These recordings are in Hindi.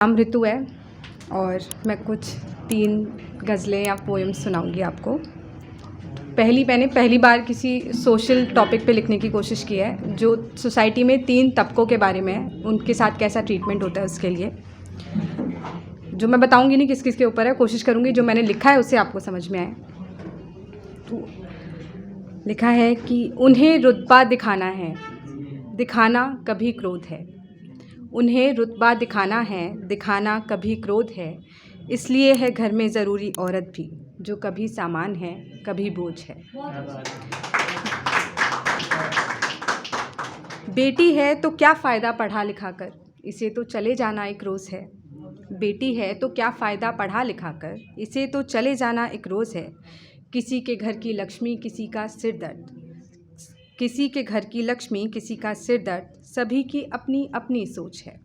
नाम ऋतु है और मैं कुछ 3 गज़लें या पोएम्स सुनाऊंगी आपको। मैंने पहली बार किसी सोशल टॉपिक पे लिखने की कोशिश की है, जो सोसाइटी में 3 तबकों के बारे में है, उनके साथ कैसा ट्रीटमेंट होता है उसके लिए। जो मैं बताऊंगी नहीं किस किस के ऊपर है, कोशिश करूंगी जो मैंने लिखा है उससे आपको समझ में आए। तो लिखा है कि उन्हें रुतबा दिखाना है, दिखाना कभी क्रोध है। उन्हें रुतबा दिखाना है, दिखाना कभी क्रोध है। इसलिए है घर में ज़रूरी औरत भी, जो कभी सामान है कभी बोझ है। बेटी है तो क्या फ़ायदा पढ़ा लिखा कर, इसे तो चले जाना एक रोज़ है। बेटी है तो क्या फ़ायदा पढ़ा लिखा कर, इसे तो चले जाना एक रोज़ है। किसी के घर की लक्ष्मी किसी का सिर दर्द, किसी के घर की लक्ष्मी किसी का सिर दर्द, सभी की अपनी अपनी सोच है।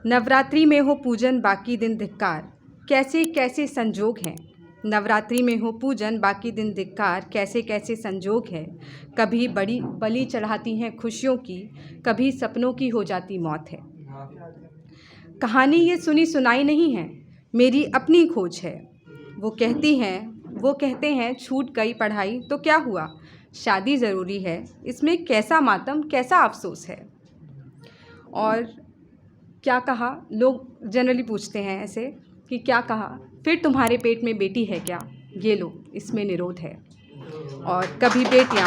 नवरात्रि में हो पूजन बाकी दिन धिक्कार, कैसे कैसे संजोग हैं। नवरात्रि में हो पूजन बाकी दिन धिक्कार, कैसे कैसे संजोग है। कभी बड़ी बलि चढ़ाती हैं खुशियों की, कभी सपनों की हो जाती मौत है। कहानी ये सुनी सुनाई नहीं है, मेरी अपनी खोज है। वो कहते हैं छूट गई पढ़ाई तो क्या हुआ, शादी ज़रूरी है, इसमें कैसा मातम कैसा अफसोस है। और क्या कहा, लोग जनरली पूछते हैं ऐसे कि क्या कहा, फिर तुम्हारे पेट में बेटी है क्या, ये लो इसमें निरोध है। और कभी बेटियां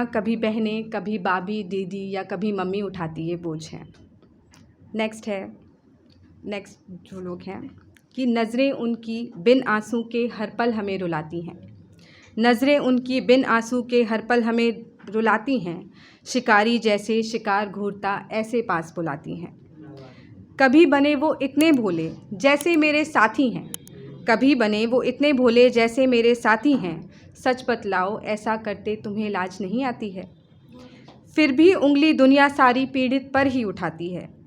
कभी बहनें, कभी बाबी दीदी या कभी मम्मी उठाती ये बोझ है। नेक्स्ट जो लोग हैं कि नज़रें उनकी बिन आंसू के हर पल हमें रुलाती हैं। नज़रें उनकी बिन आंसू के हर पल हमें रुलाती हैं, शिकारी जैसे शिकार घूरता ऐसे पास बुलाती हैं। कभी बने वो इतने भोले जैसे मेरे साथी हैं, कभी बने वो इतने भोले जैसे मेरे साथी हैं। सच बतलाओ ऐसा करते तुम्हें लाज नहीं आती है। फिर भी उंगली दुनिया सारी पीड़ित पर ही उठाती है।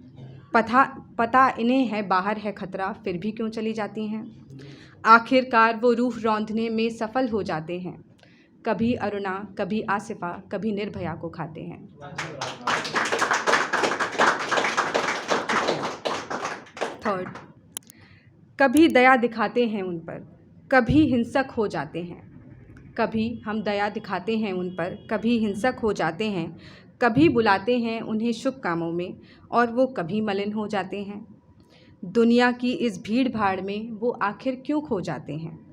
पता इन्हें है बाहर है खतरा, फिर भी क्यों चली जाती हैं। आखिरकार वो रूह रौंदने में सफल हो जाते हैं। कभी अरुणा कभी आसिफा कभी निर्भया को खाते हैं। थर्ड, कभी दया दिखाते हैं उन पर, कभी हिंसक हो जाते हैं। कभी हम दया दिखाते हैं उन पर, कभी हिंसक हो जाते हैं। कभी बुलाते हैं उन्हें शुभ कामों में और वो कभी मलिन हो जाते हैं। दुनिया की इस भीड़ भाड़ में वो आखिर क्यों खो जाते हैं।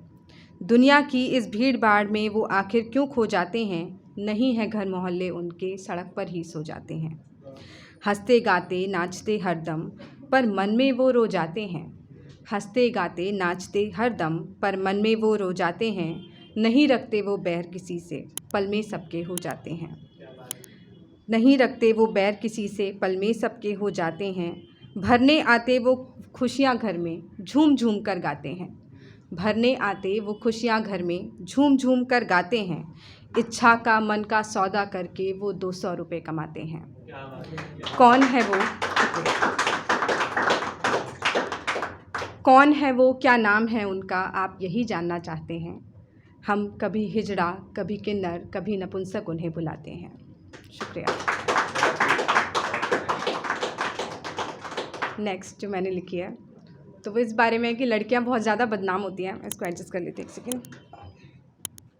दुनिया की इस भीड़ भाड़ में वो आखिर क्यों खो जाते हैं। नहीं है घर मोहल्ले उनके, सड़क पर ही सो जाते हैं। हंसते गाते नाचते हरदम, पर मन में वो रो जाते हैं। हंसते गाते नाचते हरदम, पर मन में वो रो जाते हैं। नहीं रखते वो बैर किसी से, पल में सबके हो जाते हैं। नहीं रखते वो बैर किसी से, पल में सबके हो जाते हैं। भरने आते वो खुशियाँ घर में, झूम झूम कर गाते हैं। भरने आते वो खुशियाँ घर में, झूम झूम कर गाते हैं। इच्छा का मन का सौदा करके वो 200 रुपये कमाते हैं। कौन है वो, क्या नाम है उनका, आप यही जानना चाहते हैं। हम कभी हिजड़ा कभी किन्नर कभी नपुंसक उन्हें बुलाते हैं। शुक्रिया। नेक्स्ट जो मैंने लिखी है तो वो इस बारे में है कि लड़कियां बहुत ज़्यादा बदनाम होती हैं। इसको एडजस्ट कर लेते हैं एक सेकेंड।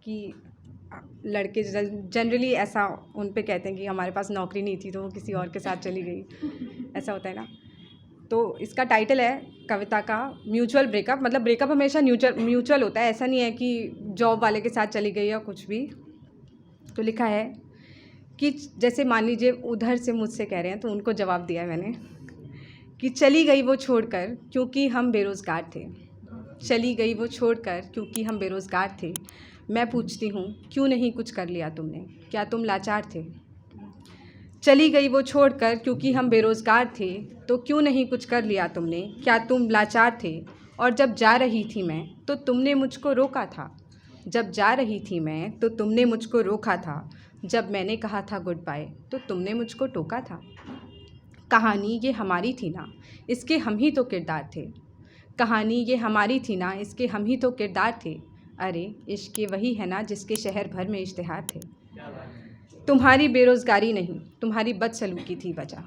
कि लड़के जनरली ऐसा उन पे कहते हैं कि हमारे पास नौकरी नहीं थी तो वो किसी और के साथ चली गई, ऐसा होता है ना। तो इसका टाइटल है कविता का म्यूचुअल ब्रेकअप। मतलब ब्रेकअप हमेशा म्यूचुअल होता है, ऐसा नहीं है कि जॉब वाले के साथ चली गई या कुछ भी। तो लिखा है कि जैसे मान लीजिए उधर से मुझसे कह रहे हैं तो उनको जवाब दिया है मैंने कि चली गई वो छोड़कर क्योंकि हम बेरोज़गार थे। चली गई वो छोड़कर क्योंकि हम बेरोज़गार थे। मैं पूछती हूँ क्यों नहीं कुछ कर लिया तुमने, क्या तुम लाचार थे। चली गई वो छोड़कर क्योंकि हम बेरोज़गार थे, तो क्यों नहीं कुछ कर लिया तुमने, क्या तुम लाचार थे। और जब जा रही थी मैं तो तुमने मुझको रोका था। जब जा रही थी मैं तो तुमने मुझको रोका था। जब मैंने कहा था गुड बाय तो तुमने मुझको टोका था। कहानी ये हमारी थी ना, इसके हम ही तो किरदार थे। कहानी ये हमारी थी ना, इसके हम ही तो किरदार थे। अरे इश्क वही है ना जिसके शहर भर में इश्तिहार थे। तुम्हारी बेरोज़गारी नहीं, तुम्हारी बदसलूकी थी वजह।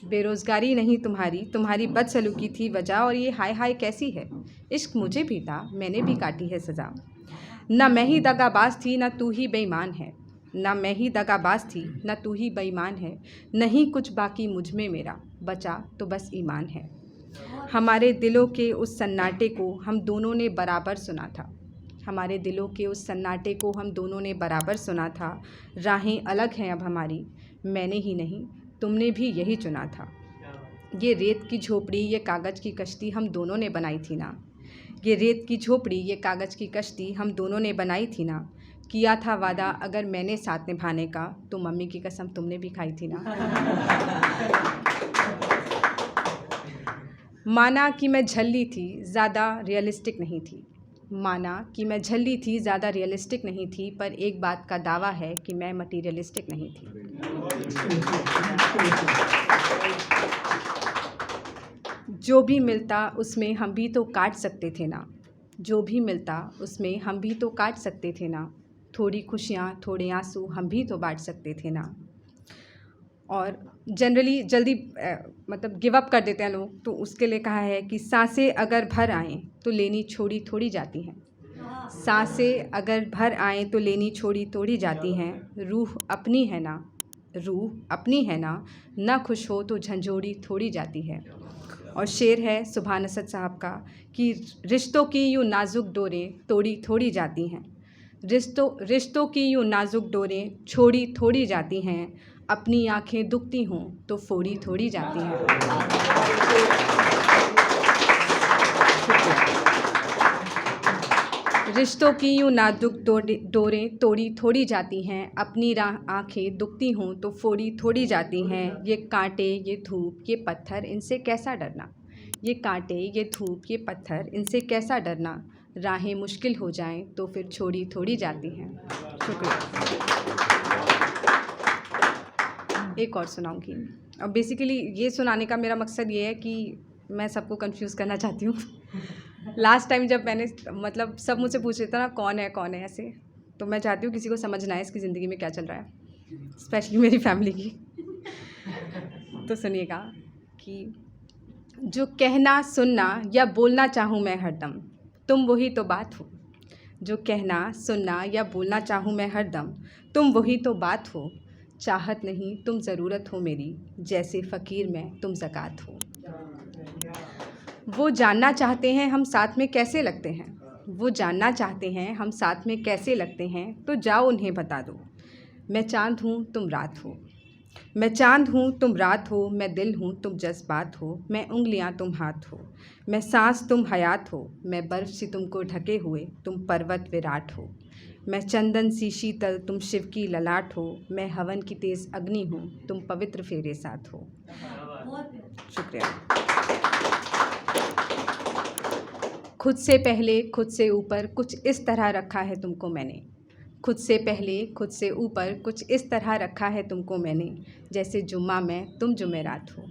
बेरोज़गारी नहीं तुम्हारी बदसलूकी थी वजह। और ये हाय हाय कैसी है, इश्क मुझे भी था, मैंने भी काटी है सज़ा। ना मैं ही दगाबाज थी, ना तू ही बेईमान है। ना मैं ही दगाबाज थी, ना तू ही बेईमान है। नहीं कुछ बाकी मुझ में मेरा, बचा तो बस ईमान है। हमारे दिलों के उस सन्नाटे को हम दोनों ने बराबर सुना था। हमारे दिलों के उस सन्नाटे को हम दोनों ने बराबर सुना था। राहें अलग हैं अब हमारी, मैंने ही नहीं तुमने भी यही चुना था। ये रेत की झोपड़ी ये कागज़ की कश्ती हम दोनों ने बनाई थी ना। ये रेत की झोपड़ी ये कागज़ की कश्ती हम दोनों ने बनाई थी ना। किया था वादा अगर मैंने साथ निभाने का, तो मम्मी की कसम तुमने भी खाई थी ना। माना कि मैं झल्ली थी, ज़्यादा रियलिस्टिक नहीं थी। माना कि मैं झल्ली थी, ज़्यादा रियलिस्टिक नहीं थी, पर एक बात का दावा है कि मैं मटीरियलिस्टिक नहीं थी। जो भी मिलता उसमें हम भी तो काट सकते थे ना। जो भी मिलता उसमें हम भी तो काट सकते थे ना। थोड़ी खुशियाँ थोड़े आंसू हम भी तो बांट सकते थे ना। और जनरली जल्दी मतलब गिव अप कर देते हैं लोग, तो उसके लिए कहा है कि सांसें अगर भर आएँ तो लेनी छोड़ी थोड़ी जाती हैं। सांसें अगर भर आएँ तो लेनी छोड़ी थोड़ी जाती हैं। रूह अपनी है ना, रूह अपनी है ना, ना खुश हो तो झंझोड़ी थोड़ी जाती है। और शेर है सुभान असद साहब का कि रिश्तों की यूँ नाजुक डोरें तोड़ी थोड़ी जाती हैं। रिश्तों की यूँ नाजुक डोरें छोड़ी थोड़ी जाती हैं। अपनी आँखें दुखती हों तो फोड़ी थोड़ी जाती हैं। रिश्तों की यूँ नाजुक डोरें तोड़ी थोड़ी जाती हैं। अपनी आँखें दुखती हों तो फोड़ी थोड़ी जाती हैं। ये कांटे ये धूप ये पत्थर इनसे कैसा डरना। ये कांटे ये धूप ये पत्थर इनसे कैसा डरना। राहें मुश्किल हो जाएं तो फिर छोड़ी थोड़ी जाती हैं। शुक्रिया। एक और सुनाऊंगी। और बेसिकली ये सुनाने का मेरा मकसद ये है कि मैं सबको कंफ्यूज करना चाहती हूँ। लास्ट टाइम जब मैंने मतलब सब मुझसे पूछ रहे थे ना कौन है ऐसे, तो मैं चाहती हूँ किसी को समझ ना आए इसकी ज़िंदगी में क्या चल रहा है, स्पेशली मेरी फैमिली की। तो सुनिएगा कि जो कहना सुनना या बोलना चाहूँ मैं हरदम, तुम वही तो बात हो। जो कहना सुनना या बोलना चाहूँ मैं हरदम, तुम वही तो बात हो। चाहत नहीं तुम ज़रूरत हो मेरी, जैसे फ़कीर में तुम ज़कात हो। वो जानना चाहते हैं हम साथ में कैसे लगते हैं। वो जानना चाहते हैं हम साथ में कैसे लगते हैं, तो जाओ उन्हें बता दो। मैं चाँद हूँ तुम रात हो। मैं चाँद हूँ तुम रात हो। मैं दिल हूँ तुम जज्बात हो। मैं उंगलियाँ तुम हाथ हो। मैं सांस तुम हयात हो। मैं बर्फ़ से तुमको ढके हुए तुम पर्वत विराट हो। मैं चंदन सी शीतल तुम शिव की ललाट हो। मैं हवन की तेज़ अग्नि हूँ तुम पवित्र फेरे साथ हो। शुक्रिया। खुद से पहले खुद से ऊपर कुछ इस तरह रखा है तुमको मैंने। खुद से पहले खुद से ऊपर कुछ इस तरह रखा है तुमको मैंने, जैसे जुम्मा में तुम जुमेरात हो।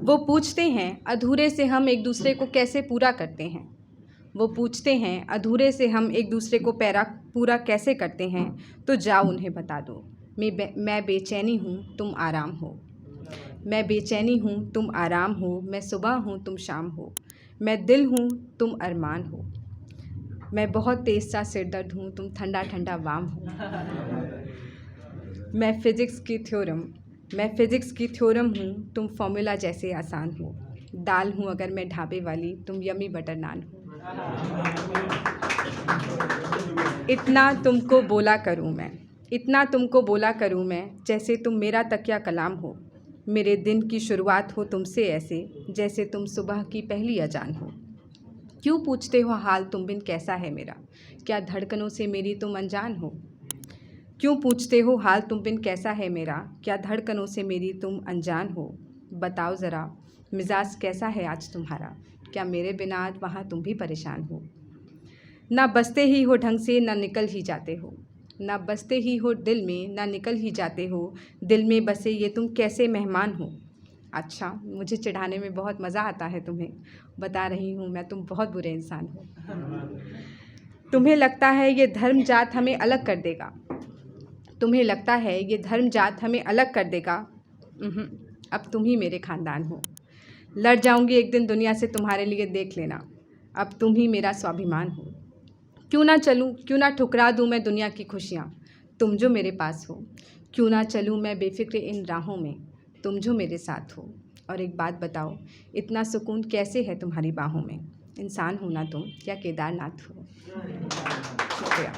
वो पूछते हैं अधूरे से हम एक दूसरे को कैसे पूरा करते हैं। वो पूछते हैं अधूरे से हम एक दूसरे को पूरा कैसे करते हैं, तो जाओ उन्हें बता दो। मैं बेचैनी हूँ तुम आराम हो। मैं बेचैनी हूँ तुम आराम हो। मैं सुबह हूँ तुम शाम हो। मैं दिल हूँ तुम अरमान हो। मैं बहुत तेज़ सा सिरदर्द हूँ तुम ठंडा ठंडा वाम हो। मैं फ़िज़िक्स की थ्योरम हूँ तुम फॉर्मूला जैसे आसान हो। दाल हूँ अगर मैं ढाबे वाली तुम यमी बटर नान हो। इतना तुमको बोला करूँ मैं जैसे तुम मेरा तकिया कलाम हो। मेरे दिन की शुरुआत हो तुमसे ऐसे जैसे तुम सुबह की पहली अजान हो। क्यों पूछते हो हाल तुम बिन कैसा है मेरा, क्या धड़कनों से मेरी तुम अनजान हो। क्यों पूछते हो हाल तुम बिन कैसा है मेरा, क्या धड़कनों से मेरी तुम अनजान हो। बताओ ज़रा मिजाज कैसा है आज तुम्हारा, क्या मेरे बिना आज वहाँ तुम भी परेशान हो। ना बसते ही हो ढंग से ना निकल ही जाते हो। ना बसते ही हो दिल में ना निकल ही जाते हो। दिल में बसे ये तुम कैसे मेहमान हो। अच्छा मुझे चिढ़ाने में बहुत मज़ा आता है तुम्हें, बता रही हूँ मैं तुम बहुत बुरे इंसान हो। तुम्हें लगता है ये धर्म जात हमें अलग कर देगा। तुम्हें लगता है ये धर्म जात हमें अलग कर देगा? अब तुम ही मेरे ख़ानदान हो। लड़ जाऊंगी एक दिन दुनिया से तुम्हारे लिए, देख लेना। अब तुम ही मेरा स्वाभिमान हो। क्यों ना चलूं, क्यों ना ठुकरा दूं मैं दुनिया की खुशियाँ, तुम जो मेरे पास हो। क्यों ना चलूं मैं बेफिक्र इन राहों में, तुम जो मेरे साथ हो। और एक बात बताओ, इतना सुकून कैसे है तुम्हारी बाहों में? इंसान हो ना तुम या केदारनाथ हो? शुक्रिया।